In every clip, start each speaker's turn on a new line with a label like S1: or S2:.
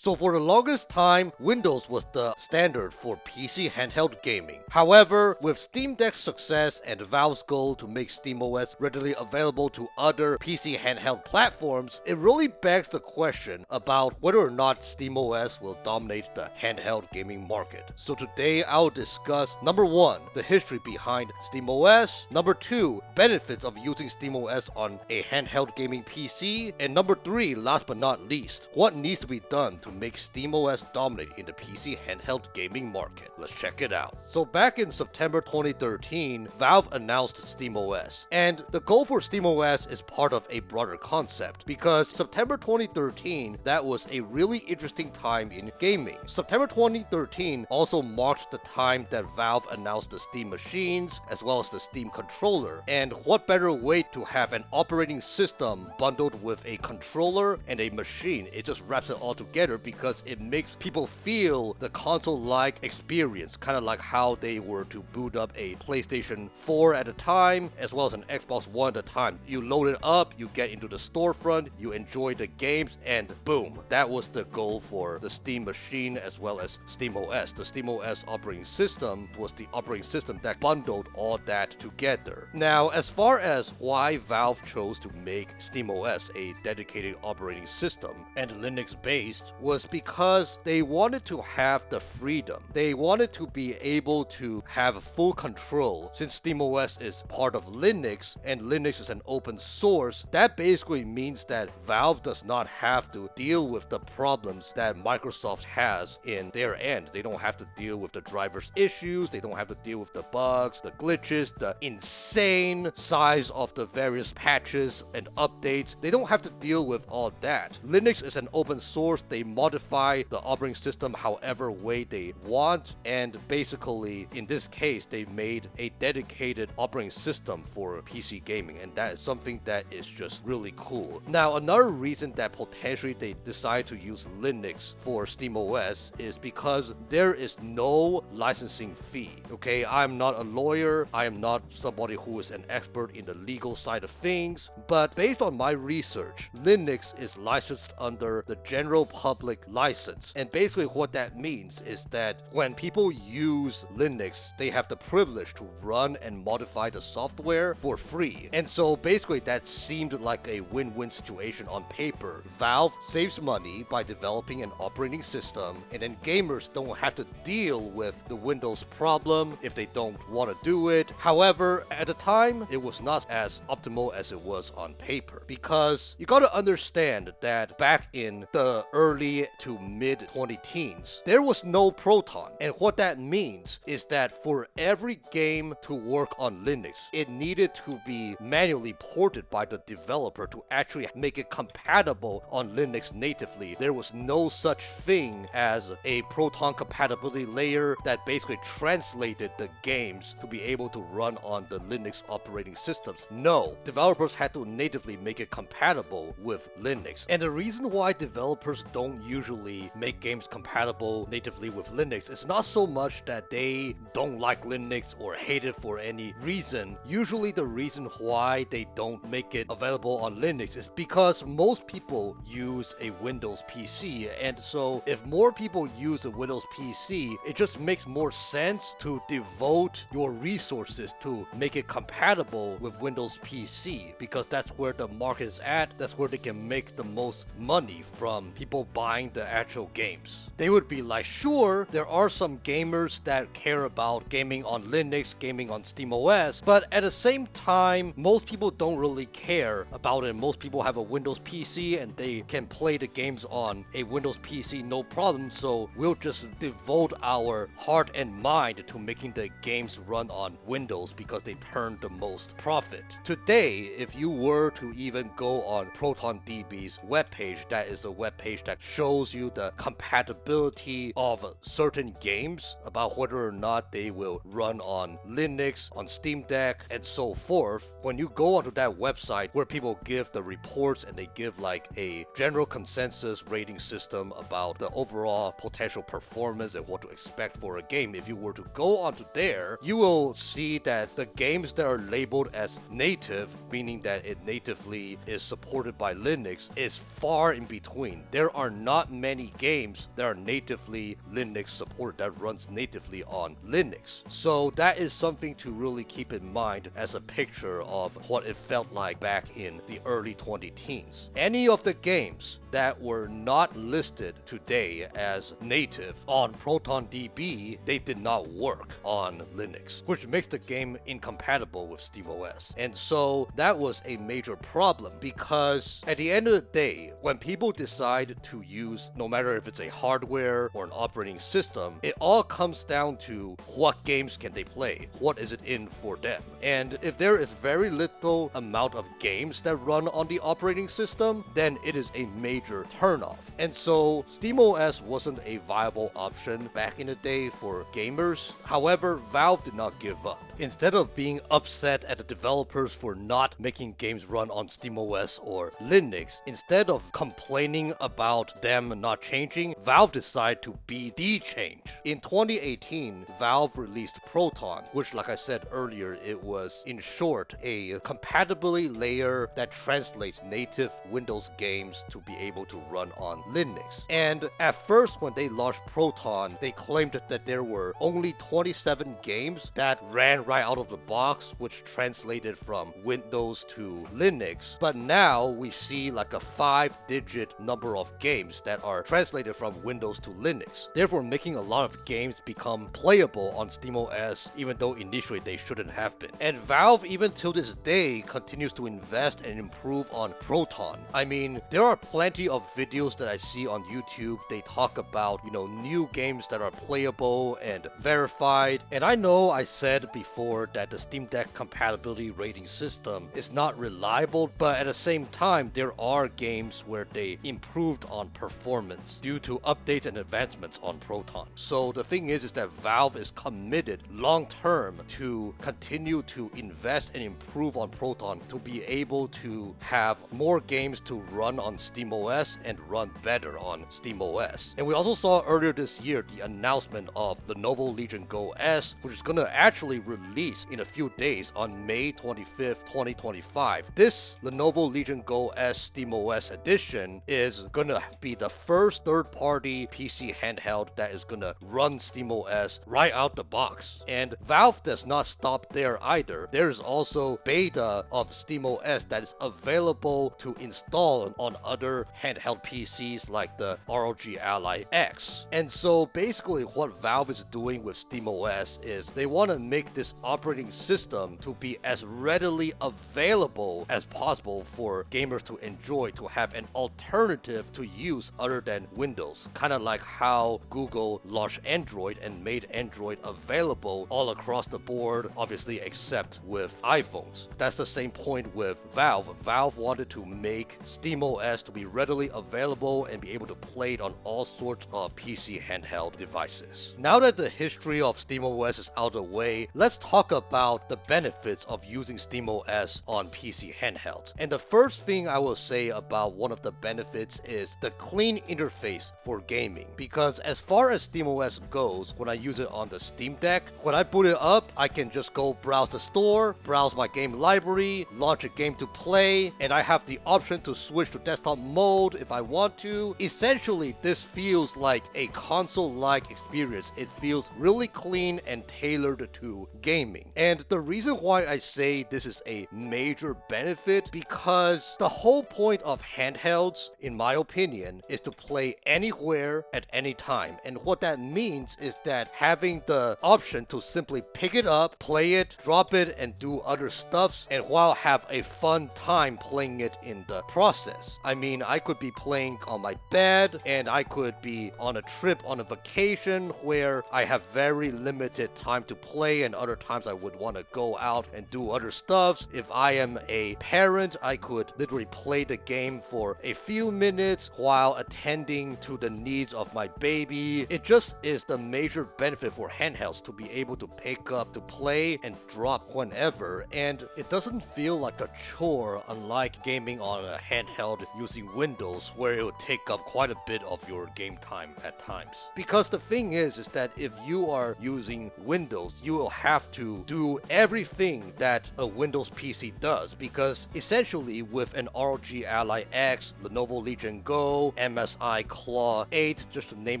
S1: So for the longest time, Windows was the standard for PC handheld gaming. However, with Steam Deck's success and Valve's goal to make SteamOS readily available to other PC handheld platforms, it really begs the question about whether or not SteamOS will dominate the handheld gaming market. So today I'll discuss number 1, the history behind SteamOS, number 2, benefits of using SteamOS on a handheld gaming PC, and number 3, last but not least, what needs to be done to make SteamOS dominate in the PC handheld gaming market. Let's check it out. So back in September 2013, Valve announced SteamOS, and the goal for SteamOS is part of a broader concept, because September 2013, that was a really interesting time in gaming. September 2013 also marked the time that Valve announced the Steam machines, as well as the Steam controller, and what better way to have an operating system bundled with a controller and a machine? It just wraps it all together because it makes people feel the console-like experience, kind of like how they were to boot up a PlayStation 4 at a time, as well as an Xbox One at a time. You load it up, you get into the storefront, you enjoy the games, and boom, that was the goal for the Steam machine as well as SteamOS. The SteamOS operating system was the operating system that bundled all that together. Now, as far as why Valve chose to make SteamOS a dedicated operating system and Linux-based was because they wanted to have the freedom. They wanted to be able to have full control. Since SteamOS is part of Linux and Linux is an open source, that basically means that Valve does not have to deal with the problems that Microsoft has in their end. They don't have to deal with the driver's issues, they don't have to deal with the bugs, the glitches, the insane size of the various patches and updates. They don't have to deal with all that. Linux is an open source. They modify the operating system however way they want, and basically in this case they made a dedicated operating system for PC gaming, and that is something that is just really cool. Now, another reason that potentially they decide to use Linux for SteamOS is because there is no licensing fee. Okay, I'm not a lawyer, I am not somebody who is an expert in the legal side of things, but based on my research, Linux is licensed under the general public license. And basically what that means is that when people use Linux, they have the privilege to run and modify the software for free. And so basically that seemed like a win-win situation on paper. Valve saves money by developing an operating system, and then gamers don't have to deal with the Windows problem if they don't want to do it. However, at the time, it was not as optimal as it was on paper, because you gotta understand that back in the early to mid 2010s, there was no Proton. And what that means is that for every game to work on Linux, it needed to be manually ported by the developer to actually make it compatible on Linux natively. There was no such thing as a Proton compatibility layer that basically translated the games to be able to run on the Linux operating systems. No, developers had to natively make it compatible with Linux. And the reason why developers don't usually make games compatible natively with Linux is not so much that they don't like Linux or hate it for any reason. Usually the reason why they don't make it available on Linux is because most people use a Windows PC, and so if more people use a Windows PC, it just makes more sense to devote your resources to make it compatible with Windows PC, because that's where the market is at, that's where they can make the most money from people buying the actual games. They would be like, sure, there are some gamers that care about gaming on Linux, gaming on SteamOS, but at the same time, most people don't really care about it. Most people have a Windows PC and they can play the games on a Windows PC no problem, so we'll just devote our heart and mind to making the games run on Windows because they turn the most profit. Today, if you were to even go on ProtonDB's webpage, that is the webpage that shows you the compatibility of certain games, about whether or not they will run on Linux, on Steam Deck, and so forth. When you go onto that website where people give the reports and they give like a general consensus rating system about the overall potential performance and what to expect for a game, if you were to go onto there, you will see that the games that are labeled as native, meaning that it natively is supported by Linux, is far in between. There are not many games that are natively Linux supported, that runs natively on Linux. So that is something to really keep in mind as a picture of what it felt like back in the early 2010s. Any of the games that were not listed today as native on ProtonDB, they did not work on Linux, which makes the game incompatible with SteamOS. And so that was a major problem, because at the end of the day, when people decide to use, no matter if it's a hardware or an operating system, it all comes down to what games can they play, what is it in for them. And if there is very little amount of games that run on the operating system, then it is a major turnoff. And so SteamOS wasn't a viable option back in the day for gamers. However, Valve did not give up. Instead of being upset at the developers for not making games run on SteamOS or Linux, instead of complaining about them not changing, Valve decided to be the change. In 2018, Valve released Proton, which, like I said earlier, it was, in short, a compatibility layer that translates native Windows games to be able to run on Linux. And at first, when they launched Proton, they claimed that there were only 27 games that ran right out of the box, which translated from Windows to Linux. But now we see like a 5-digit number of games that are translated from Windows to Linux, therefore making a lot of games become playable on SteamOS, even though initially they shouldn't have been. And Valve, even till this day, continues to invest and improve on Proton. I mean, there are plenty of videos that I see on YouTube. They talk about, new games that are playable and verified. And I know I said before that the Steam Deck compatibility rating system is not reliable, but at the same time, there are games where they improved on performance due to updates and advancements on Proton. So the thing is that Valve is committed long term to continue to invest and improve on Proton to be able to have more games to run on SteamOS and run better on SteamOS. And we also saw earlier this year the announcement of Lenovo Legion Go S, which is going to actually release in a few days on May 25th, 2025. This Lenovo Legion Go S SteamOS edition is going to be the first third-party PC handheld that is going to run SteamOS right out the box. And Valve does not stop there either. There is also beta of SteamOS that is available to install on other handheld PCs like the ROG Ally X. And so basically what Valve is doing with SteamOS is they want to make this operating system to be as readily available as possible for gamers to enjoy, to have an alternative to use other than Windows. Kind of like how Google launched Android and made Android available all across the board, obviously except with iPhones. That's the same point with Valve. Valve wanted to make SteamOS to be readily available and be able to play it on all sorts of PC handheld devices. Now that the history of SteamOS is out of the way, let's talk about the benefits of using SteamOS on PC handhelds. And the first thing I will say about one of the benefits is the clean interface for gaming. Because as far as SteamOS goes, when I use it on the Steam Deck, when I boot it up, I can just go browse the store, browse my game library, launch a game to play, and I have the option to switch to desktop mode if I want to. Essentially, this feels like a console-like experience. It feels really clean and tailored to gaming. And the reason why I say this is a major benefit, because the whole point of handhelds, in my opinion, is to play anywhere at any time. And what that means is that having the option to simply pick it up, play it, drop it, and do other stuffs, and while have a fun time playing it in the process. I mean, I could be playing on my bed, and I could be on a trip, on a vacation, where I have very limited time to play, and other times I would want to go out and do other stuffs. If I am a parent, I could literally play the game for a few minutes while attending to the needs of my baby. It just is the major benefit for handhelds to be able to pick up, to play, and drop whenever. And it doesn't feel like a chore, unlike gaming on a handheld using Windows Windows where it would take up quite a bit of your game time at times. Because the thing is that if you are using Windows, you will have to do everything that a Windows PC does, because essentially with an ROG Ally X, Lenovo Legion Go, MSI Claw 8, just to name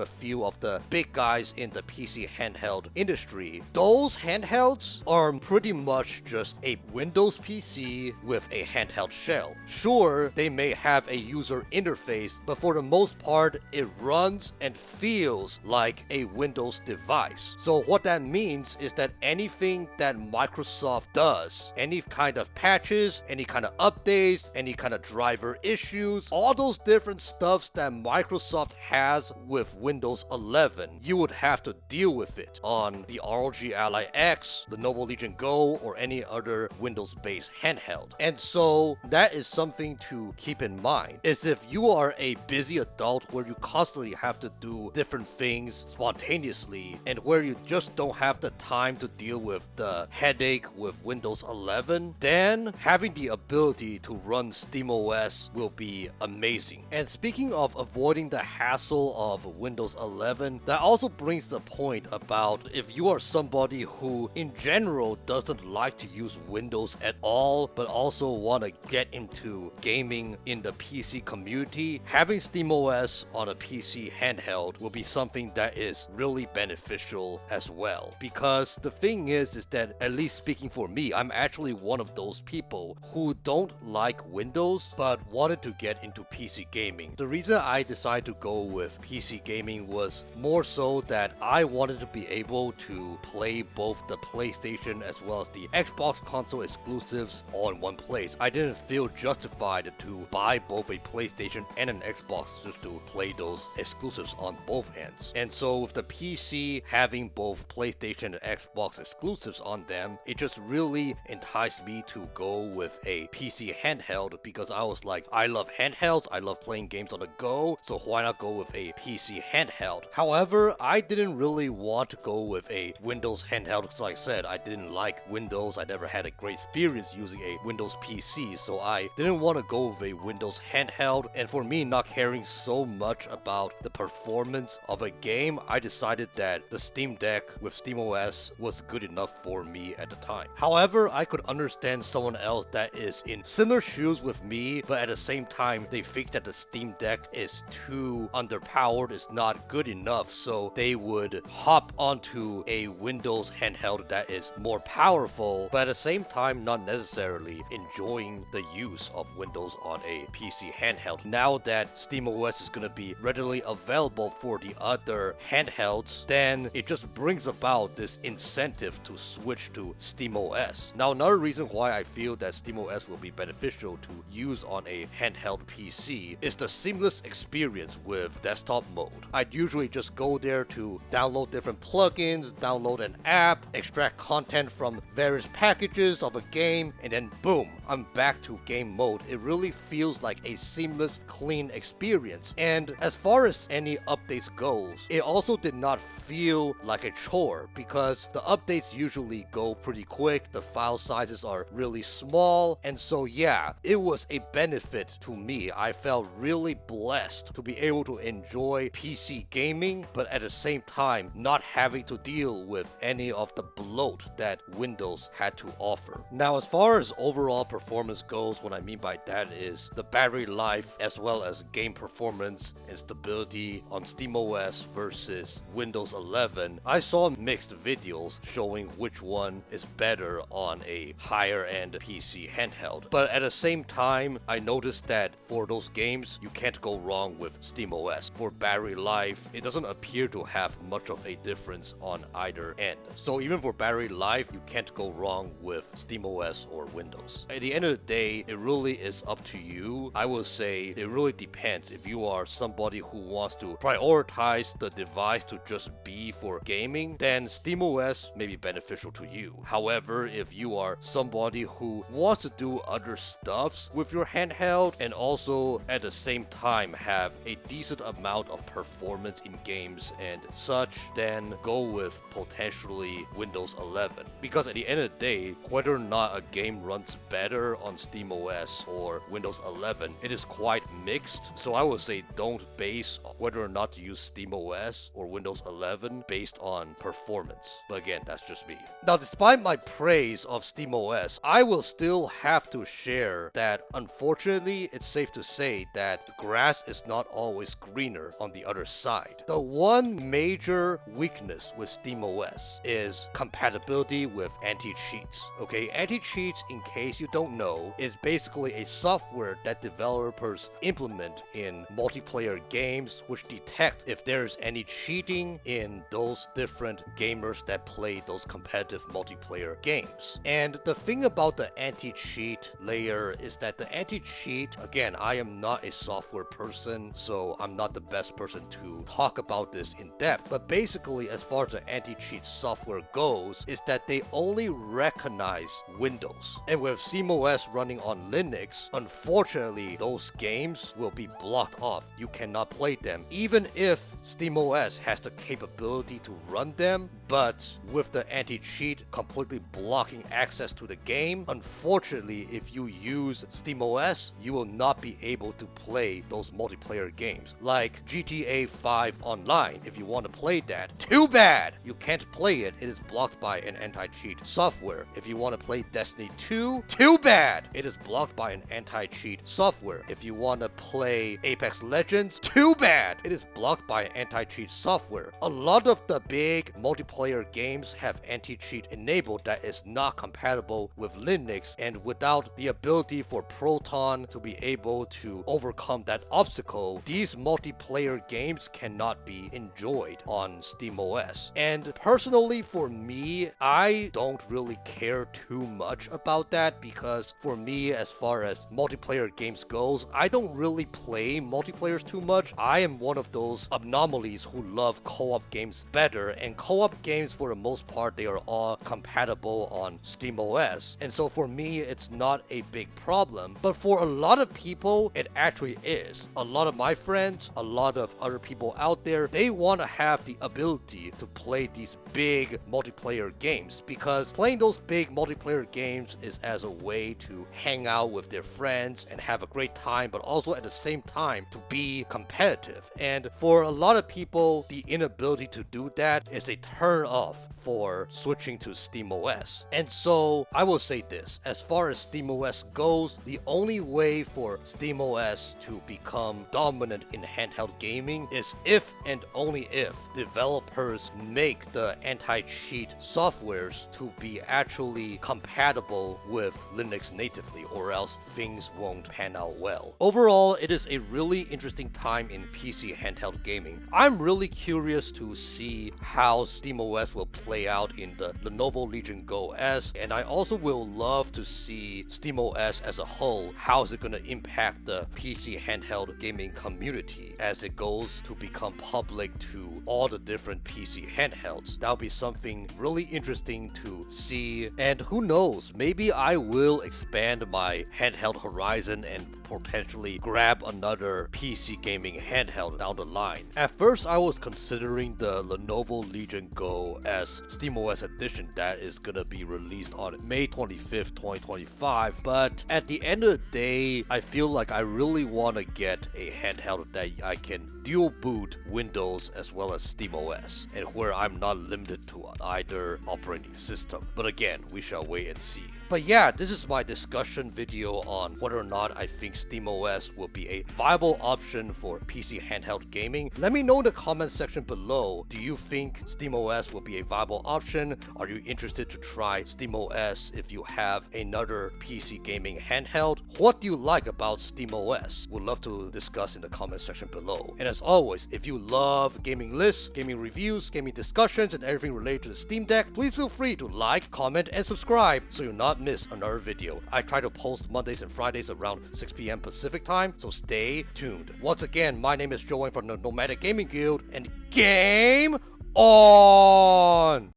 S1: a few of the big guys in the PC handheld industry, those handhelds are pretty much just a Windows PC with a handheld shell. Sure, they may have a user interface, but for the most part, it runs and feels like a Windows device. So what that means is that anything that Microsoft does, any kind of patches, any kind of updates, any kind of driver issues, all those different stuffs that Microsoft has with Windows 11, you would have to deal with it on the ROG Ally X, Lenovo Legion Go, or any other Windows-based handheld. And so that is something to keep in mind, is if you are a busy adult where you constantly have to do different things spontaneously, and where you just don't have the time to deal with the headache with Windows 11, then having the ability to run SteamOS will be amazing. And speaking of avoiding the hassle of Windows 11, that also brings the point about if you are somebody who in general doesn't like to use Windows at all, but also want to get into gaming in the PC community, having SteamOS on a PC handheld will be something that is really beneficial as well. Because the thing is that, at least speaking for me, I'm actually one of those people who don't like Windows but wanted to get into PC gaming. The reason I decided to go with PC gaming was more so that I wanted to be able to play both the PlayStation as well as the Xbox console exclusives all in one place. I didn't feel justified to buy both a PlayStation and an Xbox just to play those exclusives on both ends. And so with the PC having both PlayStation and Xbox exclusives on them, it just really enticed me to go with a PC handheld, because I was like, I love handhelds, I love playing games on the go, so why not go with a PC handheld? However, I didn't really want to go with a Windows handheld because, like I said, I didn't like Windows. I never had a great experience using a Windows PC, so I didn't want to go with a Windows handheld. And for me, not caring so much about the performance of a game, I decided that the Steam Deck with SteamOS was good enough for me at the time. However, I could understand someone else that is in similar shoes with me, but at the same time, they think that the Steam Deck is too underpowered, is not good enough, so they would hop onto a Windows handheld that is more powerful, but at the same time, not necessarily enjoying the use of Windows on a PC handheld. Now that SteamOS is going to be readily available for the other handhelds, then it just brings about this incentive to switch to SteamOS. Now, another reason why I feel that SteamOS will be beneficial to use on a handheld PC is the seamless experience with desktop mode. I'd usually just go there to download different plugins, download an app, extract content from various packages of a game, and then boom, I'm back to game mode. It really feels like a seamless, clean experience. And as far as any updates goes, it also did not feel like a chore, because the updates usually go pretty quick, the file sizes are really small, and so yeah, it was a benefit to me. I felt really blessed to be able to enjoy PC gaming, but at the same time not having to deal with any of the bloat that Windows had to offer. Now, as far as overall performance goes, what I mean by that is the battery life as well as game performance and stability on SteamOS versus Windows 11. I saw mixed videos showing which one is better on a higher end PC handheld, but at the same time, I noticed that for those games, you can't go wrong with SteamOS. For battery life, it doesn't appear to have much of a difference on either end. So even for battery life, you can't go wrong with SteamOS or Windows. At the end of the day, it really is up to you. I will say it really depends. If you are somebody who wants to prioritize the device to just be for gaming, then SteamOS may be beneficial to you. However, if you are somebody who wants to do other stuffs with your handheld and also at the same time have a decent amount of performance in games and such, then go with potentially Windows 11. Because at the end of the day, whether or not a game runs better on SteamOS or Windows 11, it is quite mixed. So I would say don't base whether or not to use SteamOS or Windows 11 based on performance. But again, that's just me. Now, despite my praise of SteamOS, I will still have to share that unfortunately, it's safe to say that the grass is not always greener on the other side. The one major weakness with SteamOS is compatibility with anti-cheats. Okay, anti-cheats, in case you don't know, is basically a software that developers implement in multiplayer games which detect if there's any cheating in those different gamers that play those competitive multiplayer games. And the thing about the anti-cheat layer is that the anti-cheat, again, I am not a software person, so I'm not the best person to talk about this in depth, but basically as far as the anti-cheat software goes, is that they only recognize Windows. And with SteamOS running on Linux, unfortunately, those games will be blocked off. You cannot play them, even if SteamOS has the capability to run them, but with the anti-cheat completely blocking access to the game, unfortunately, if you use SteamOS, you will not be able to play those multiplayer games. Like GTA 5 Online, if you want to play that, too bad! You can't play it, it is blocked by an anti-cheat software. If you want to play Destiny 2, too bad! It is blocked by an anti-cheat software. If you want to play Apex Legends, too bad! It is blocked by an anti-cheat software. A lot of the big multiplayer games have anti-cheat enabled that is not compatible with Linux, and without the ability for Proton to be able to overcome that obstacle, these multiplayer games cannot be enjoyed on SteamOS. And personally for me, I don't really care too much about that, because for me, as far as multiplayer games goes, I don't really play multiplayers too much. I am one of those anomalies who love co-op games better, and co-op games for the most part, they are all compatible on SteamOS. And so for me, it's not a big problem, but for a lot of people, it actually is. A lot of my friends, a lot of other people out there, they want to have the ability to play these big multiplayer games, because playing those big multiplayer games is as a way to hang out with their friends and have a great time, but also at the same time to be competitive. And for a lot of people, the inability to do that is a turn off for switching to SteamOS. And so I will say this, as far as SteamOS goes, the only way for SteamOS to become dominant in handheld gaming is if and only if developers make the anti-cheat softwares to be actually compatible with Linux natively, or else things won't pan out well. Overall, it is a really interesting time in PC handheld gaming. I'm really curious to see how SteamOS will play out in the Lenovo Legion Go S, and I also will love to see SteamOS as a whole. How is it going to impact the PC handheld gaming community as it goes to become public to all the different PC handhelds? That'll be something really interesting to see, and who knows, maybe I will expand my handheld horizon and potentially grab another PC gaming handheld down the line. At first, I was considering the Lenovo Legion Go as SteamOS edition that is gonna be released on May 25th, 2025, but at the end of the day, I feel like I really want to get a handheld that I can dual boot Windows as well as SteamOS, and where I'm not limited to either operating system. But again, we shall wait and see. But yeah, this is my discussion video on whether or not I think SteamOS will be a viable option for PC handheld gaming. Let me know in the comment section below, do you think SteamOS will be a viable option? Are you interested to try SteamOS if you have another PC gaming handheld? What do you like about SteamOS? Would love to discuss in the comment section below. And as always, if you love gaming lists, gaming reviews, gaming discussions, and everything related to the Steam Deck, please feel free to like, comment, and subscribe so you'll not miss another video. I try to post Mondays and Fridays around 6 p.m. Pacific time, so stay tuned. Once again, my name is Joanne from the Nomadic Gaming Guild, and game on!